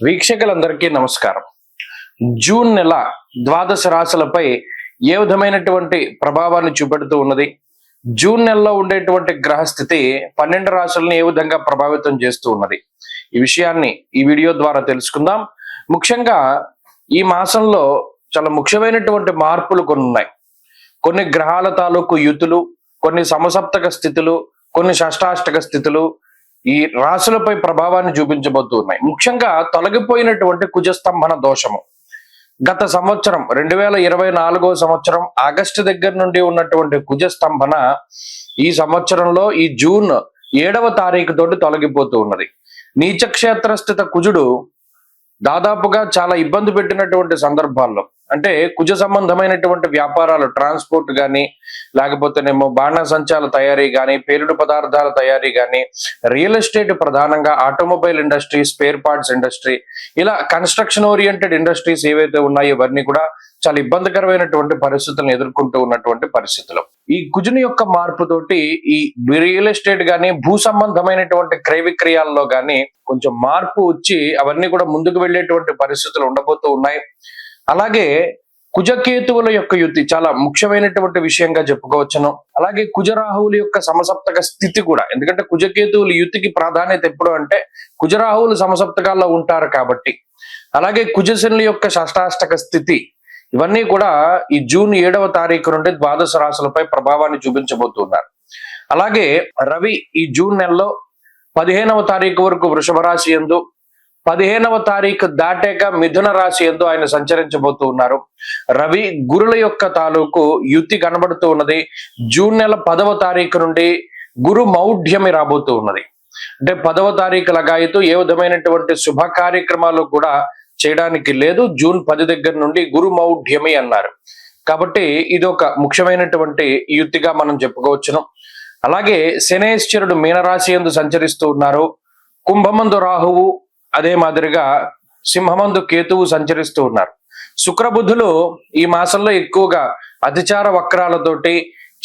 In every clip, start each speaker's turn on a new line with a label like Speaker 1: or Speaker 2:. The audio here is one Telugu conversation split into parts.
Speaker 1: వీక్షకులందరికీ నమస్కారం. జూన్ నెల ద్వాదశ రాశులపై ఏ విధమైనటువంటి ప్రభావాన్ని చూపెడుతూ ఉన్నది, జూన్ నెలలో ఉండేటువంటి గ్రహస్థితి 12 రాశులను ఏ విధంగా ప్రభావితం చేస్తూ ఉన్నది, ఈ విషయాన్ని ఈ వీడియో ద్వారా తెలుసుకుందాం. ముఖ్యంగా ఈ మాసంలో చాలా ముఖ్యమైనటువంటి మార్పులు కొన్ని ఉన్నాయి. కొన్ని గ్రహాల తాలూకు యుతులు, కొన్ని సమసప్తక స్థితులు, కొన్ని షష్టాష్టక స్థితులు ఈ రాశులపై ప్రభావాన్ని చూపించబోతూ ఉన్నాయి. ముఖ్యంగా తొలగిపోయినటువంటి కుజస్తంభన దోషము గత సంవత్సరం 2024 సంవత్సరం ఆగస్టు దగ్గర నుండి ఉన్నటువంటి కుజస్తంభన ఈ సంవత్సరంలో ఈ జూన్ 7వ తారీఖు తోటి తొలగిపోతూ ఉన్నది. నీచక్షేత్రస్థిత కుజుడు దాదాపుగా చాలా ఇబ్బంది పెట్టినటువంటి సందర్భాల్లో, అంటే కుజ సంబంధమైనటువంటి వ్యాపారాలు, ట్రాన్స్పోర్ట్ కానీ, లేకపోతేనేమో బాణసంచాల తయారీ కానీ, పేలుడు పదార్థాల తయారీ కానీ, రియల్ ఎస్టేట్ ప్రధానంగా automobile industry, spare parts industry, ఇలా కన్స్ట్రక్షన్ ఓరియంటెడ్ ఇండస్ట్రీస్ ఏవైతే ఉన్నాయో ఇవన్నీ కూడా చాలా ఇబ్బందికరమైనటువంటి పరిస్థితులను ఎదుర్కొంటూ ఉన్నటువంటి పరిస్థితులు. ఈ కుజుని యొక్క మార్పుతోటి ఈ రియల్ ఎస్టేట్ గానీ, భూ సంబంధమైనటువంటి క్రయ విక్రయాల్లో గానీ కొంచెం మార్పు వచ్చి అవన్నీ కూడా ముందుకు వెళ్ళేటువంటి పరిస్థితులు ఉండబోతూ ఉన్నాయి. అలాగే కుజకేతువుల యొక్క యుతి చాలా ముఖ్యమైనటువంటి విషయంగా చెప్పుకోవచ్చును. అలాగే కుజరాహువుల యొక్క సమసప్తక స్థితి కూడా, ఎందుకంటే కుజకేతువుల యుతికి ప్రాధాన్యత ఎప్పుడు అంటే కుజరాహువులు సమసప్తకాల్లో ఉంటారు కాబట్టి. అలాగే కుజశనుల యొక్క షష్టాష్టక స్థితి, ఇవన్నీ కూడా ఈ జూన్ 7వ తారీఖు నుండి ద్వాదశ రాశులపై ప్రభావాన్ని చూపించబోతున్నారు. అలాగే రవి ఈ జూన్ నెలలో 15వ తారీఖు వరకు వృషభ రాశి యందు, 15వ తారీఖు దాటాక మిథున రాశి యందు ఆయన సంచరించబోతూ ఉన్నారు. రవి గురుల యొక్క తాలూకు యుతి కనబడుతూ ఉన్నది. జూన్ నెల 10వ తారీఖు నుండి గురు మౌఢ్యమి రాబోతూ ఉన్నది. అంటే 10వ తారీఖు లగాయతూ ఏ విధమైనటువంటి శుభ కార్యక్రమాలు కూడా చేయడానికి లేదు. జూన్ 10 దగ్గర నుండి గురు మౌఢ్యమి అన్నారు. కాబట్టి ఇది ఒక ముఖ్యమైనటువంటి యుతిగా మనం చెప్పుకోవచ్చును. అలాగే శనేశ్వరుడు మీనరాశి యందు సంచరిస్తూ ఉన్నారు. కుంభమందు రాహువు, అదే మాదిరిగా సింహమందు కేతువు సంచరిస్తూ ఉన్నారు. శుక్రబుధులు ఈ మాసంలో ఎక్కువగా అతిచార వక్రాలతోటి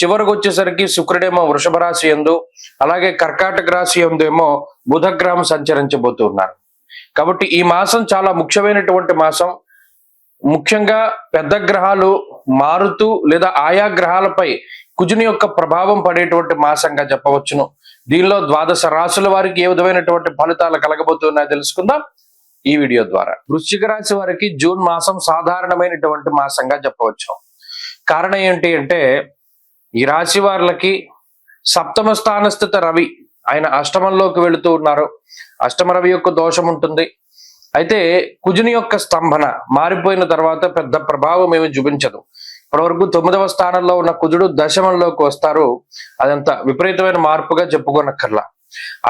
Speaker 1: చివరికి వచ్చేసరికి శుక్రుడేమో వృషభ రాశి యందు, అలాగే కర్కాటక రాశి యందు ఏమో బుధగ్రహం సంచరించబోతూ ఉన్నారు. కాబట్టి ఈ మాసం చాలా ముఖ్యమైనటువంటి మాసం. ముఖ్యంగా పెద్ద గ్రహాలు మారుతూ లేదా ఆయా గ్రహాలపై కుజుని యొక్క ప్రభావం పడేటువంటి మాసంగా చెప్పవచ్చును. దీనిలో ద్వాదశ రాశుల వారికి ఏ విధమైనటువంటి ఫలితాలు కలగబోతున్నాయో తెలుసుకుందాం ఈ వీడియో ద్వారా. వృశ్చిక రాశి వారికి జూన్ మాసం సాధారణమైనటువంటి మాసంగా చెప్పవచ్చు. కారణం ఏంటి అంటే ఈ రాశి వారికి సప్తమ స్థానస్థిత రవి ఆయన అష్టమంలోకి వెళుతూ ఉన్నారు. అష్టమ రవి యొక్క దోషం ఉంటుంది. అయితే కుజుని యొక్క స్తంభన మారిపోయిన తర్వాత పెద్ద ప్రభావం ఏమి చూపించదు. ఇప్పటివరకు 9వ స్థానంలో ఉన్న కుజుడు దశమంలోకి వస్తారు. అదంత విపరీతమైన మార్పుగా చెప్పుకోనక్కర్లా.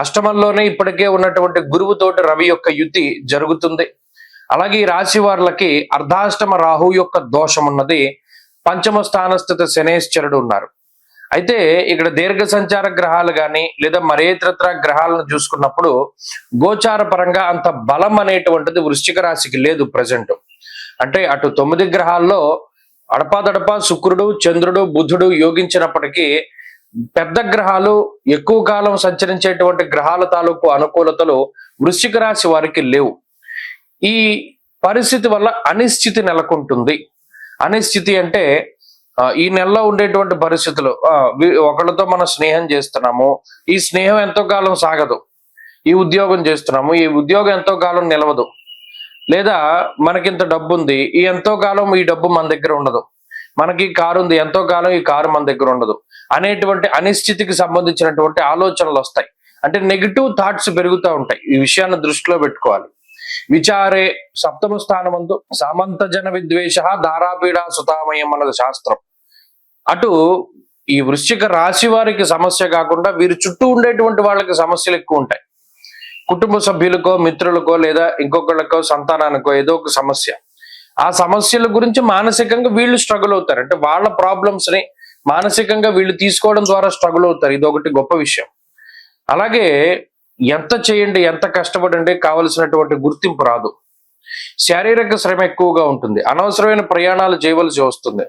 Speaker 1: అష్టమంలోనే ఇప్పటికే ఉన్నటువంటి గురువుతోటి రవి యొక్క యుతి జరుగుతుంది. అలాగే ఈ రాశి వారికి అర్ధాష్టమ రాహు యొక్క దోషం ఉన్నది. పంచమ స్థానస్థిత శనేశ్వరుడు ఉన్నారు. అయితే ఇక్కడ దీర్ఘ సంచార గ్రహాలు కానీ లేదా మరేతరత్ర గ్రహాలను చూసుకున్నప్పుడు గోచార పరంగా అంత బలం అనేటువంటిది వృశ్చిక రాశికి లేదు ప్రజెంట్. అంటే అటు 9 గ్రహాల్లో అడపాదడపా శుక్రుడు, చంద్రుడు, బుధుడు యోగించినప్పటికీ పెద్ద గ్రహాలు, ఎక్కువ కాలం సంచరించేటువంటి గ్రహాల తాలూకు అనుకూలతలు వృశ్చిక రాశి వారికి లేవు. ఈ పరిస్థితి వల్ల అనిశ్చితి నెలకొంటుంది. అనిశ్చితి అంటే ఈ నెలలో ఉండేటువంటి పరిస్థితులు, ఒకళ్ళతో మనం స్నేహం చేస్తున్నాము, ఈ స్నేహం ఎంతో కాలం సాగదు. ఈ ఉద్యోగం చేస్తున్నాము, ఈ ఉద్యోగం ఎంతో కాలం నిలవదు. లేదా మనకింత డబ్బు ఉంది, ఈ ఎంతో కాలం ఈ డబ్బు మన దగ్గర ఉండదు. మనకి కారు ఉంది, ఎంతో కాలం ఈ కారు మన దగ్గర ఉండదు అనేటువంటి అనిశ్చితికి సంబంధించినటువంటి ఆలోచనలు వస్తాయి. అంటే నెగిటివ్ థాట్స్ పెరుగుతూ ఉంటాయి. ఈ విషయాన్ని దృష్టిలో పెట్టుకోవాలి. విచారే సప్తమ స్థానమందు సామంత జన విద్వేష ధారాపీడా సుతామయం అన్నది శాస్త్రం. అటు ఈ వృశ్చిక రాశి వారికి సమస్య కాకుండా వీరి చుట్టూ ఉండేటువంటి వాళ్ళకి సమస్యలు ఎక్కువ ఉంటాయి. కుటుంబ సభ్యులకో, మిత్రులకో, లేదా ఇంకొకళ్ళకో, సంతానానికో ఏదో ఒక సమస్య. ఆ సమస్యల గురించి మానసికంగా వీళ్ళు స్ట్రగుల్ అవుతారు. అంటే వాళ్ళ ప్రాబ్లమ్స్ ని మానసికంగా వీళ్ళు తీసుకోవడం ద్వారా స్ట్రగుల్ అవుతారు. ఇది ఒకటి గొప్ప విషయం. అలాగే ఎంత చేయండి, ఎంత కష్టపడండి, కావలసినటువంటి గుర్తింపు రాదు. శారీరక శ్రమ ఎక్కువగా ఉంటుంది. అనవసరమైన ప్రయాణాలు చేయవలసి వస్తుంది.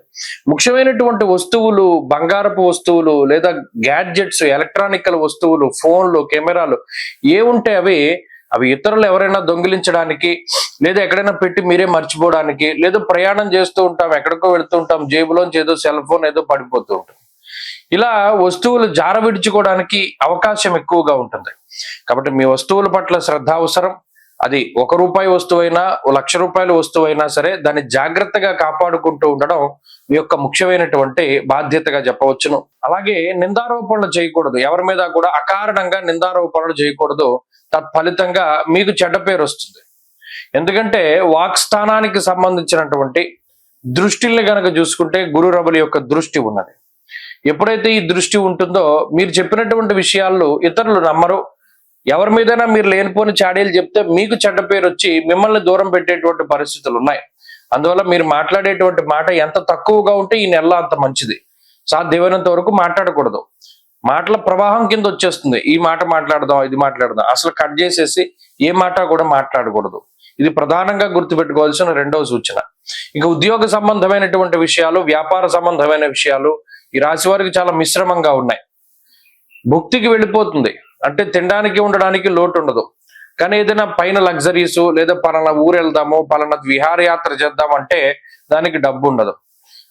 Speaker 1: ముఖ్యమైనటువంటి వస్తువులు, బంగారపు వస్తువులు లేదా గ్యాడ్జెట్స్, ఎలక్ట్రానికల్ వస్తువులు, ఫోన్లు, కెమెరాలు ఏ ఉంటే అవి అవి ఇతరులు ఎవరైనా దొంగిలించడానికి, లేదా ఎక్కడైనా పెట్టి మీరే మర్చిపోవడానికి, లేదా ప్రయాణం చేస్తూ ఉంటాం, ఎక్కడికో వెళుతూ ఉంటాం, జేబులోంచి ఏదో సెల్ ఫోన్ ఏదో పడిపోతూ ఉంటుంది. ఇలా వస్తువులు జార విడుచుకోవడానికి అవకాశం ఎక్కువగా ఉంటుంది. కాబట్టి మీ వస్తువుల పట్ల శ్రద్ధ అవసరం. అది ₹1 వస్తువైనా, ₹1,00,000 వస్తువైనా సరే దాన్ని జాగ్రత్తగా కాపాడుకుంటూ ఉండడం మీ యొక్క ముఖ్యమైనటువంటి బాధ్యతగా చెప్పవచ్చును. అలాగే నిందారోపణలు చేయకూడదు. ఎవరి మీద కూడా అకారణంగా నిందారోపణలు చేయకూడదు. తత్ఫలితంగా మీకు చెడ్డ పేరు వస్తుంది. ఎందుకంటే వాక్స్థానానికి సంబంధించినటువంటి దృష్టిల్ని గనక చూసుకుంటే గురు రబుల యొక్క దృష్టి ఉన్నది. ఎప్పుడైతే ఈ దృష్టి ఉంటుందో మీరు చెప్పినటువంటి విషయాల్లో ఇతరులు నమ్మరు. ఎవరి మీదైనా మీరు లేనిపోని చాడీలు చెప్తే మీకు చెడ్డ పేరు వచ్చి మిమ్మల్ని దూరం పెట్టేటువంటి పరిస్థితులు ఉన్నాయి. అందువల్ల మీరు మాట్లాడేటువంటి మాట ఎంత తక్కువగా ఉంటే ఈ నెల అంత మంచిది. సాధ్యమైనంత వరకు మాట్లాడకూడదు. మాటల ప్రవాహం కింద వచ్చేస్తుంది. ఈ మాట మాట్లాడదాం, ఇది మాట్లాడదాం, అసలు కట్ చేసేసి ఏ మాట కూడా మాట్లాడకూడదు. ఇది ప్రధానంగా గుర్తుపెట్టుకోవాల్సిన రెండవ సూచన. ఇక ఉద్యోగ సంబంధమైనటువంటి విషయాలు, వ్యాపార సంబంధమైన విషయాలు ఈ రాశి వారికి చాలా మిశ్రమంగా ఉన్నాయి. భుక్తికి వెళ్ళిపోతుంది, అంటే తినడానికి ఉండడానికి లోటు ఉండదు. కానీ ఏదైనా పైన లగ్జరీస్, లేదా పలానా ఊరు వెళ్దాము, పలానా విహారయాత్ర చేద్దామంటే దానికి డబ్బు ఉండదు.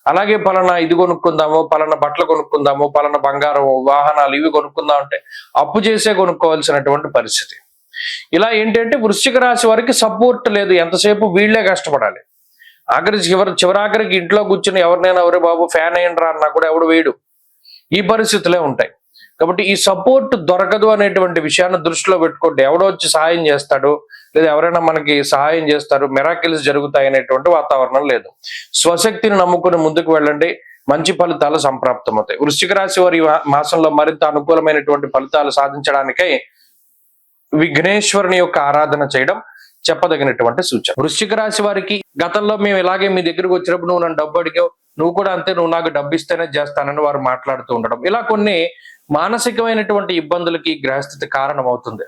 Speaker 1: అలాగే పలానా ఇది కొనుక్కుందాము, పలానా బట్టలు కొనుక్కుందాము, పలానా బంగారం, వాహనాలు ఇవి కొనుక్కుందాం అంటే అప్పు చేసే కొనుక్కోవాల్సినటువంటి పరిస్థితి. ఇలా ఏంటంటే వృశ్చిక రాశి వారికి సపోర్ట్ లేదు. ఎంతసేపు వీళ్లే కష్టపడాలి. చివరాఖరికి ఇంట్లో కూర్చుని ఎవరినైనా ఎవరే బాబు ఫ్యాన్ అయ్యండి రా అన్నా కూడా ఎవడు వేయడు. ఈ పరిస్థితులే ఉంటాయి. కాబట్టి ఈ సపోర్ట్ దొరకదు అనేటువంటి విషయాన్ని దృష్టిలో పెట్టుకోండి. ఎవడో వచ్చి సహాయం చేస్తాడు, లేదా ఎవరైనా మనకి సహాయం చేస్తారు, మిరాకిల్స్ జరుగుతాయి అనేటువంటి వాతావరణం లేదు. స్వశక్తిని నమ్ముకుని ముందుకు వెళ్ళండి. మంచి ఫలితాలు సంప్రాప్తమవుతాయి. వృశ్చిక రాశి వారి మాసంలో మరింత అనుకూలమైనటువంటి ఫలితాలు సాధించడానికై విఘ్నేశ్వరుని యొక్క ఆరాధన చేయడం చెప్పదగినటువంటి సూచన. వృశ్చిక రాశి వారికి గతంలో మేము ఇలాగే మీ దగ్గరకు వచ్చినప్పుడు నువ్వు నన్ను డబ్బు అడిగావు, నువ్వు కూడా అంతే, నువ్వు నాకు డబ్బు ఇస్తేనే చేస్తానని వారు మాట్లాడుతూ ఉండడం, ఇలా కొన్ని మానసికమైనటువంటి ఇబ్బందులకి గ్రహస్థితి కారణం అవుతుంది.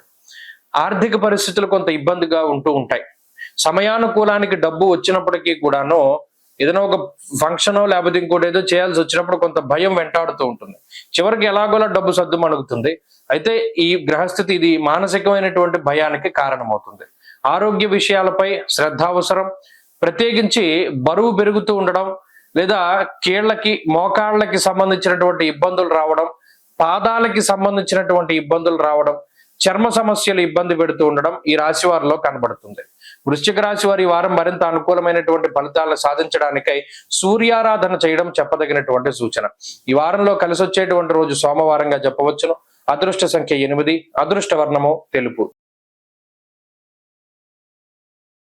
Speaker 1: ఆర్థిక పరిస్థితులు కొంత ఇబ్బందిగా ఉంటూ ఉంటాయి. సమయానుకూలానికి డబ్బు వచ్చినప్పటికీ కూడాను ఏదైనా ఒక ఫంక్షన్ లేకపోతే ఇంకోటి ఏదో చేయాల్సి వచ్చినప్పుడు కొంత భయం వెంటాడుతూ ఉంటుంది. చివరికి ఎలాగోలా డబ్బు సర్దుమణుగుతుంది. అయితే ఈ గ్రహస్థితి ఇది మానసికమైనటువంటి భయానికి కారణమవుతుంది. ఆరోగ్య విషయాలపై శ్రద్ధ అవసరం. ప్రత్యేకించి బరువు పెరుగుతూ ఉండడం, లేదా కీళ్లకి మోకాళ్ళకి సంబంధించినటువంటి ఇబ్బందులు రావడం, పాదాలకి సంబంధించినటువంటి ఇబ్బందులు రావడం, చర్మ సమస్యలు ఇబ్బంది పెడుతూ ఉండడం ఈ రాశి వారిలో కనబడుతుంది. వృశ్చిక రాశి వారి వారం మరింత అనుకూలమైనటువంటి ఫలితాలను సాధించడానికై సూర్యారాధన చేయడం చెప్పదగినటువంటి సూచన. ఈ వారంలో కలిసి వచ్చేటువంటి రోజు సోమవారంగా చెప్పవచ్చును. అదృష్ట సంఖ్య 8, అదృష్ట వర్ణము తెలుపు.